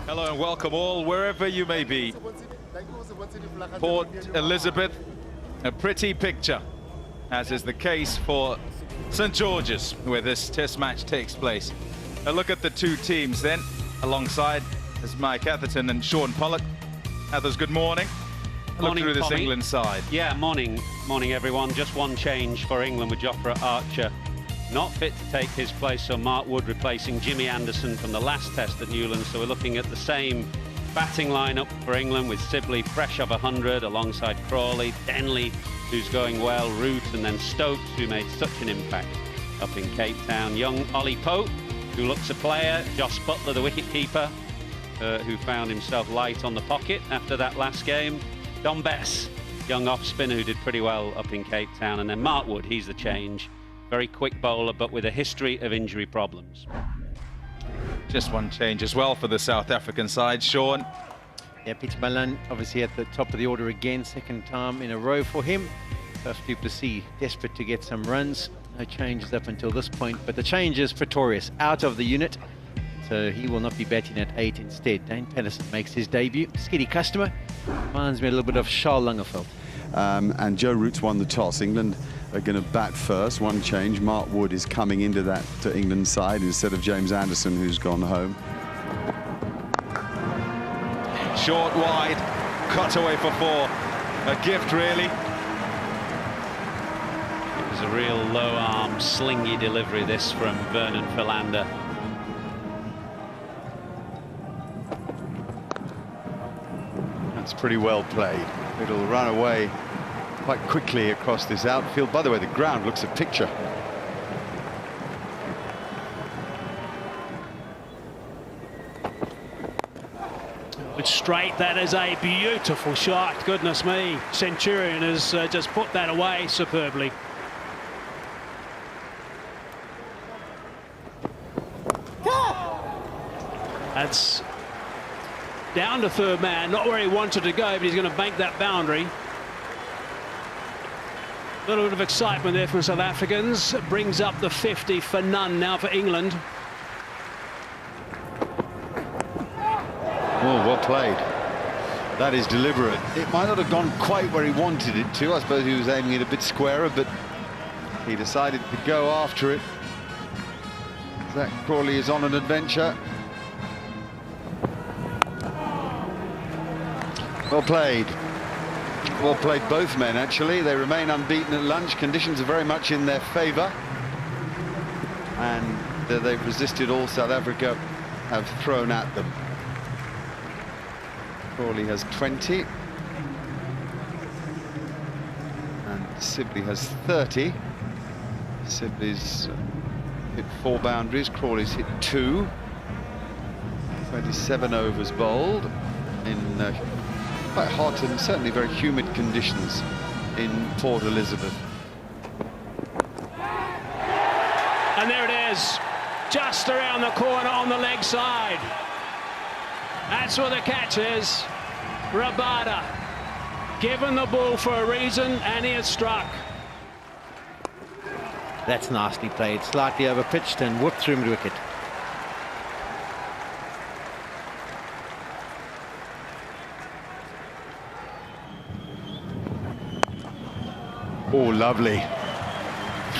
Hello and welcome all, wherever you may be. Port Elizabeth, a pretty picture, as is the case for St George's, where this test match takes place. A look at the two teams then, alongside is Mike Atherton and Sean Pollock. Athers, good morning. Morning, look through this Tommy. England side. Yeah, morning everyone. Just one change for England with Jofra Archer not fit to take his place, so Mark Wood replacing Jimmy Anderson from the last test at Newlands. So we're looking at the same batting lineup for England, with Sibley fresh of 100 alongside Crawley, Denley, who's going well, Root, and then Stokes, who made such an impact up in Cape Town. Young Ollie Pope, who looks a player. Josh Buttler, the wicketkeeper, who found himself light on the pocket after that last game. Dom Bess, young off spinner who did pretty well up in Cape Town. And then Mark Wood, he's the change. Very quick bowler, but with a history of injury problems. Just one change as well for the South African side, Sean. Yeah, Peter Malan obviously at the top of the order again, second time in a row for him. First du Plessis desperate to get some runs. No changes up until this point, but the change is Pretorius out of the unit, so he will not be batting at 8 instead. Dane Pedersen makes his debut. Skiddy customer. Reminds me a little bit of Charles Langerveld. And Joe Root's won the toss. England are going to bat first. One change. Mark Wood is coming into that England side instead of James Anderson, who's gone home. Short, wide, cut away for 4. A gift, really. It was a real low-arm, slingy delivery, this from Vernon Philander. That's pretty well played. It'll run away quite quickly across this outfield. By the way, the ground looks a picture. It's straight. That is a beautiful shot. Goodness me. Centurion has just put that away superbly. That's down to third man. Not where he wanted to go, but he's going to bank that boundary. A little bit of excitement there from South Africans. Brings up the 50 for none now for England. Oh, well played. That is deliberate. It might not have gone quite where he wanted it to. I suppose he was aiming it a bit squarer, but he decided to go after it. Zach Crawley is on an adventure. Well played. Well played, both men, actually. They remain unbeaten at lunch. Conditions are very much in their favour. And they've resisted all South Africa have thrown at them. Crawley has 20. And Sibley has 30. Sibley's hit 4 boundaries. Crawley's hit 2. 27 overs bowled in quite hot and certainly very humid conditions in Port Elizabeth. And there it is, just around the corner on the leg side. That's where the catch is. Rabada given the ball for a reason, and he has struck. That's nicely played, slightly overpitched and whipped through mid-wicket. Oh, lovely.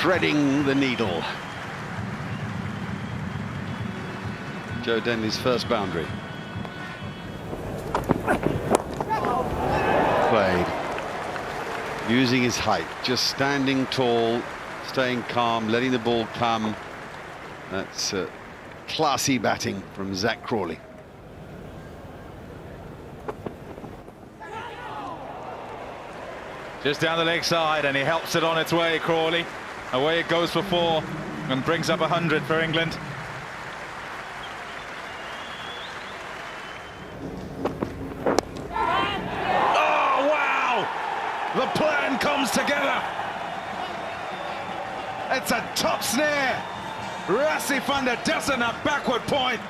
Threading the needle. Joe Denley's first boundary. Played. Using his height, just standing tall, staying calm, letting the ball come. That's classy batting from Zach Crawley. Just down the leg side, and he helps it on its way, Crawley. Away it goes for 4 and brings up 100 for England. Oh, wow! The plan comes together. It's a top snare. Rassie van der Dussen a backward point.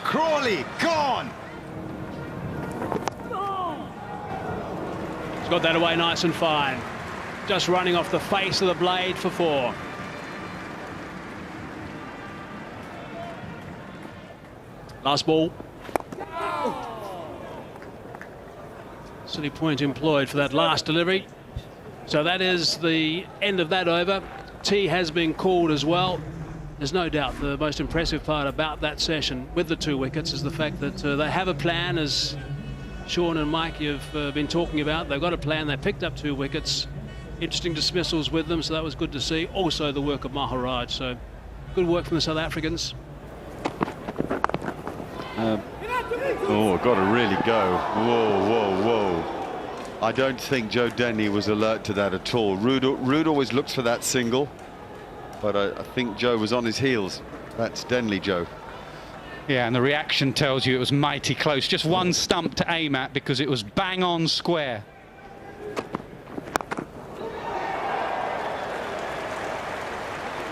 Crawley gone. He's got that away nice and fine. Just running off the face of the blade for 4. Last ball. City point employed for that last delivery. So that is the end of that over. Tee has been called as well. There's no doubt the most impressive part about that session with the 2 wickets is the fact that they have a plan, as Sean and Mike have been talking about. They've got a plan. They picked up 2 wickets. Interesting dismissals with them, so that was good to see. Also the work of Maharaj, so good work from the South Africans. Oh, got to really go. Whoa, whoa, whoa. I don't think Joe Denley was alert to that at all. Root always looks for that single, but I think Joe was on his heels. That's Denley, Joe. Yeah, and the reaction tells you it was mighty close. Just one stump to aim at because it was bang on square.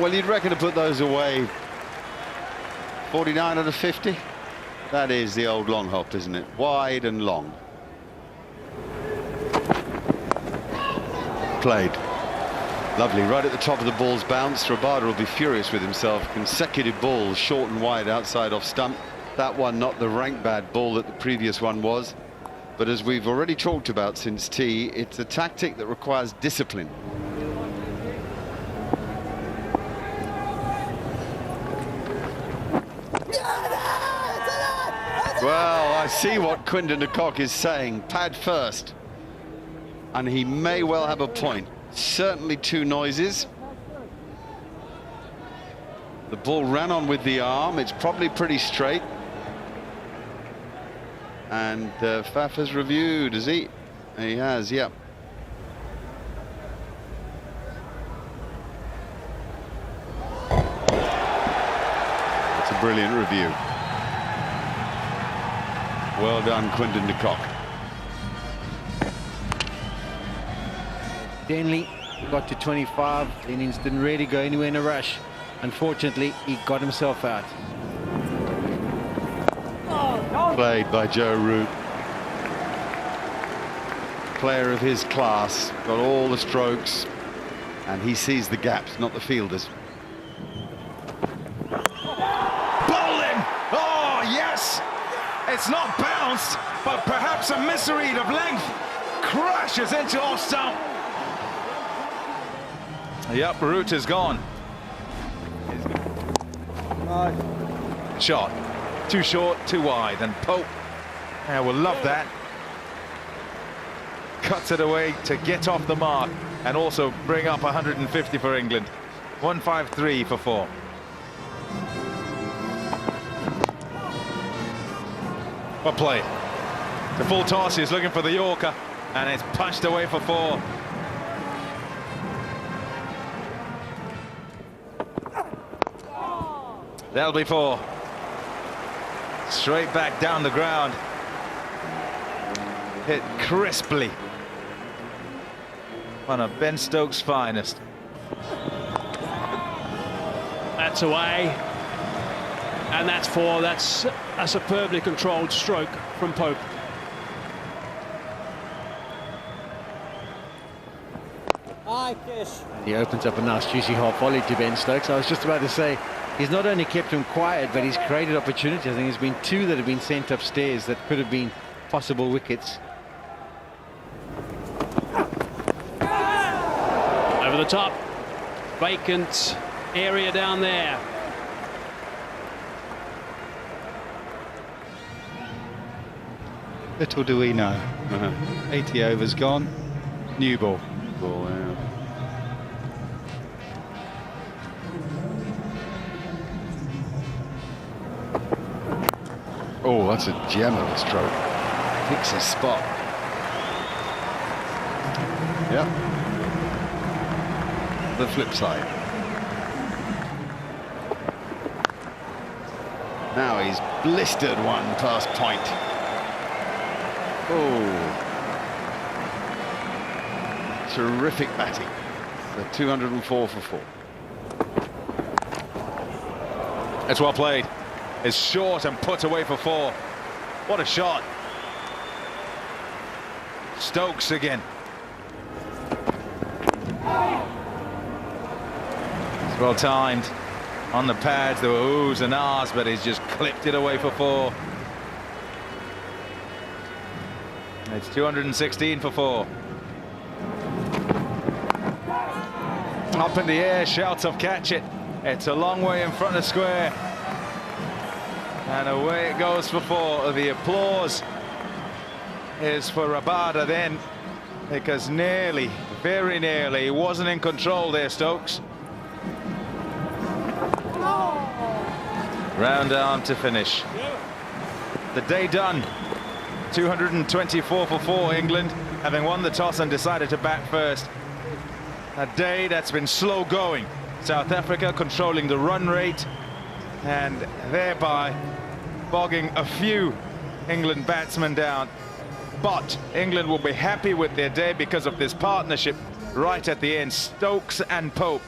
Well, you'd reckon to put those away. 49 out of 50. That is the old long hop, isn't it? Wide and long. Played. Lovely, right at the top of the ball's bounce. Rabada will be furious with himself. Consecutive balls, short and wide, outside off stump. That one not the rank bad ball that the previous one was. But as we've already talked about since tee, it's a tactic that requires discipline. Well, I see what Quinton de Kock is saying. Pad first. And he may well have a point. Certainly 2 noises. The ball ran on with the arm. It's probably pretty straight. And Faf has reviewed, has he? He has, yeah. It's a brilliant review. Well done, Quinton de Kock. Denley got to 25. The innings didn't really go anywhere in a rush. Unfortunately, he got himself out. Played by Joe Root. Player of his class, got all the strokes, and he sees the gaps, not the fielders. Bowling! Oh, yes! It's not bounced, but perhaps a misread of length. Crashes into off stump. Yep, Root is gone. Shot. Too short, too wide, and Pope will love that. Cuts it away to get off the mark and also bring up 150 for England. 153 for 4. Well played. The full toss is looking for the Yorker, and it's punched away for 4. That'll be 4. Straight back down the ground. Hit crisply. One of Ben Stokes' finest. That's away. And that's 4. That's a superbly controlled stroke from Pope. And he opens up a nice juicy half volley to Ben Stokes. I was just about to say, he's not only kept him quiet, but he's created opportunities. I think there's been 2 that have been sent upstairs that could have been possible wickets. Over the top. Vacant area down there. Little do we know. 80 overs gone. New ball. Ball, yeah. Oh, that's a gem of a stroke. Picks his spot. Yep. The flip side. Now he's blistered one past point. Oh. Terrific batting. The 204 for 4. It's well played. It's short and put away for 4. What a shot. Stokes again. It's well timed. On the pads, there were oohs and ahs, but he's just clipped it away for 4. It's 216 for 4. Up in the air, shouts of catch it. It's a long way in front of square. And away it goes for 4. The applause is for Rabada then, because nearly, very nearly, he wasn't in control there, Stokes. Round arm to finish. The day done. 224 for 4, England, having won the toss and decided to bat first. A day that's been slow going. South Africa controlling the run rate and thereby bogging a few England batsmen down. But England will be happy with their day because of this partnership right at the end. Stokes and Pope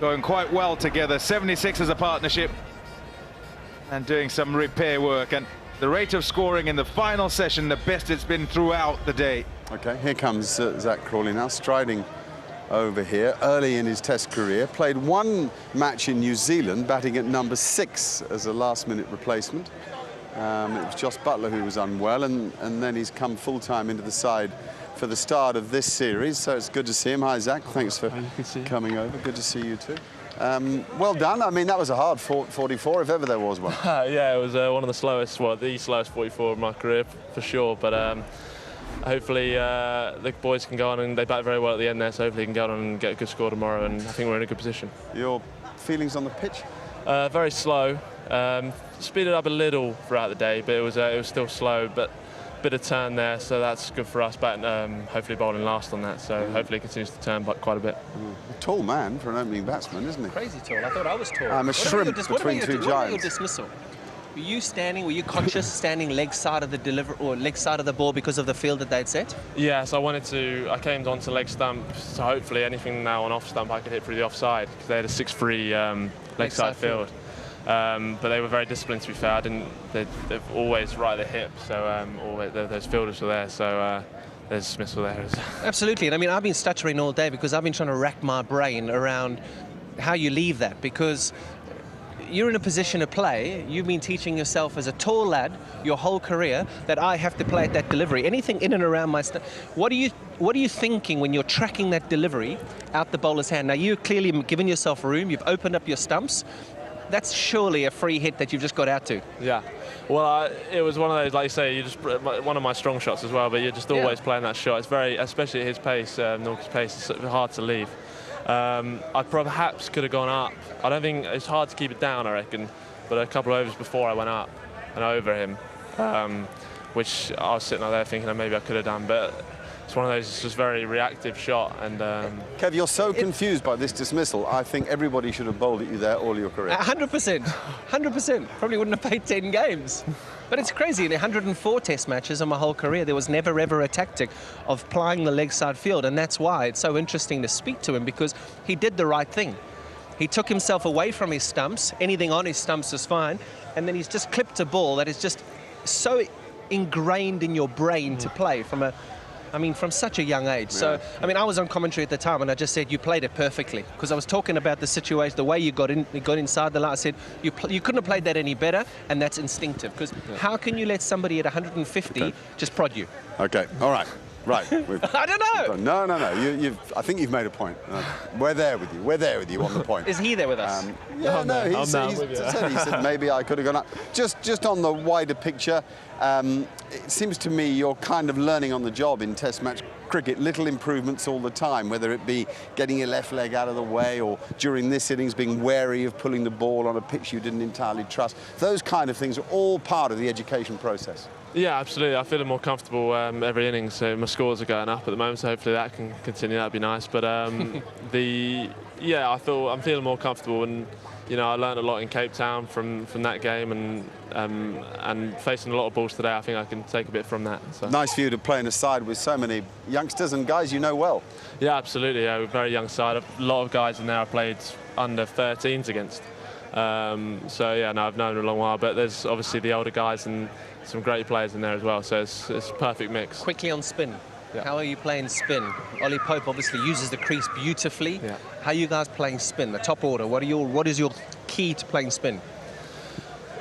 going quite well together. 76 as a partnership and doing some repair work. And the rate of scoring in the final session, the best it's been throughout the day. Okay, here comes Zach Crawley now, striding over here, early in his Test career. Played 1 match in New Zealand, batting at number 6 as a last-minute replacement. It was Joss Buttler who was unwell, and then he's come full-time into the side for the start of this series, so it's good to see him. Hi, Zach. Thanks for coming over. Good to see you too. Well done. I mean, that was a hard 44, if ever there was one. Yeah, it was one of the slowest, well, the slowest 44 of my career, for sure, but hopefully the boys can go on, and they bat very well at the end there, so hopefully they can go on and get a good score tomorrow, and I think we're in a good position. Your feelings on the pitch? Very slow. Speeded up a little throughout the day, but it was still slow, but a bit of turn there, so that's good for us, batting, hopefully bowling last on that, so hopefully it continues to turn back quite a bit. A tall man for an opening batsman, isn't he? Crazy tall. I thought I was tall. I'm a shrimp between 2 giants. What about your dismissal? Were you standing? Were you conscious standing leg side of the deliver or leg side of the ball because of the field that they'd set? Yeah, so I came onto leg stump, so hopefully anything now on off stump I could hit through the offside, because they had a 6-3 leg side field. But they were very disciplined, to be fair. They're always right at the hip, so those fielders were there, so there's dismissal there. Absolutely, and I mean, I've been stuttering all day because I've been trying to rack my brain around how you leave that, because you're in a position to play. You've been teaching yourself as a tall lad your whole career that I have to play at that delivery. Anything in and around my what are you thinking when you're tracking that delivery out the bowler's hand? Now, you've clearly given yourself room. You've opened up your stumps. That's surely a free hit that you've just got out to. Yeah. Well, it was one of those, like you say, one of my strong shots as well, but you're just always playing that shot. It's very, especially at his pace, Norkie's pace, it's hard to leave. I perhaps could have gone up. I don't think it's hard to keep it down, I reckon, but a couple of overs before I went up and over him, which I was sitting out there thinking that maybe I could have done, but it's one of those, it's just very reactive shot. And Kev, you're so confused by this dismissal. I think everybody should have bowled at you there all your career. 100%, 100%. Probably wouldn't have played 10 games. But it's crazy. In 104 Test matches in my whole career, there was never ever a tactic of plying the leg side field, and that's why it's so interesting to speak to him, because he did the right thing. He took himself away from his stumps. Anything on his stumps is fine, and then he's just clipped a ball that is just so ingrained in your brain to play from such a young age. So, I mean, I was on commentary at the time, and I just said, you played it perfectly. Because I was talking about the situation, the way you got inside the line. I said, you couldn't have played that any better, and that's instinctive. Because how can you let somebody at 150 just prod you? Okay, all right. Right. I don't know. No. I think you've made a point. We're there with you. We're there with you on the point. Is he there with us? He said maybe I could have gone up. Just on the wider picture, it seems to me you're kind of learning on the job in Test match cricket. Little improvements all the time, whether it be getting your left leg out of the way or during this innings being wary of pulling the ball on a pitch you didn't entirely trust. Those kind of things are all part of the education process. Yeah, absolutely. I feel more comfortable every innings, so my scores are going up at the moment, so hopefully that can continue. That'd be nice. But I'm feeling more comfortable, and I learned a lot in Cape Town from that game, and facing a lot of balls today. I think I can take a bit from that. So. Nice for you to play in a side with so many youngsters and guys you know well. Yeah, absolutely. Yeah, we're a very young side. A lot of guys in there I played under 13s against. I've known a long while, but there's obviously the older guys and some great players in there as well, so it's a perfect mix. Quickly on spin. Yeah. How are you playing spin? Ollie Pope obviously uses the crease beautifully. Yeah. How are you guys playing spin? The top order. What is your key to playing spin?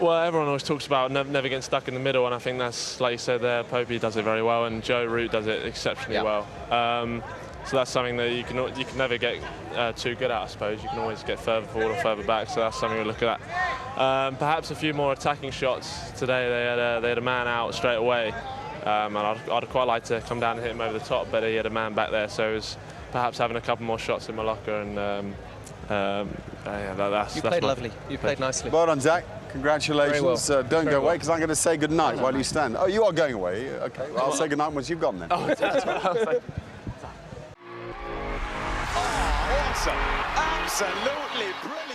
Well, everyone always talks about never getting stuck in the middle, and I think that's, like you said there, Popey does it very well, and Joe Root does it exceptionally well. So that's something that you can never get too good at, I suppose. You can always get further forward or further back, so that's something we look at. Perhaps a few more attacking shots today. They had a man out straight away, and I'd quite like to come down and hit him over the top, but he had a man back there, so it was perhaps having a couple more shots in my locker, and You played lovely. You played nicely. Well done, Zach. Congratulations. Well. Don't go away, because I'm going to say goodnight while you stand. Oh, you are going away? OK, well, I'll say goodnight once you've gone then. Oh, that's what I was saying. Awesome. Absolutely brilliant.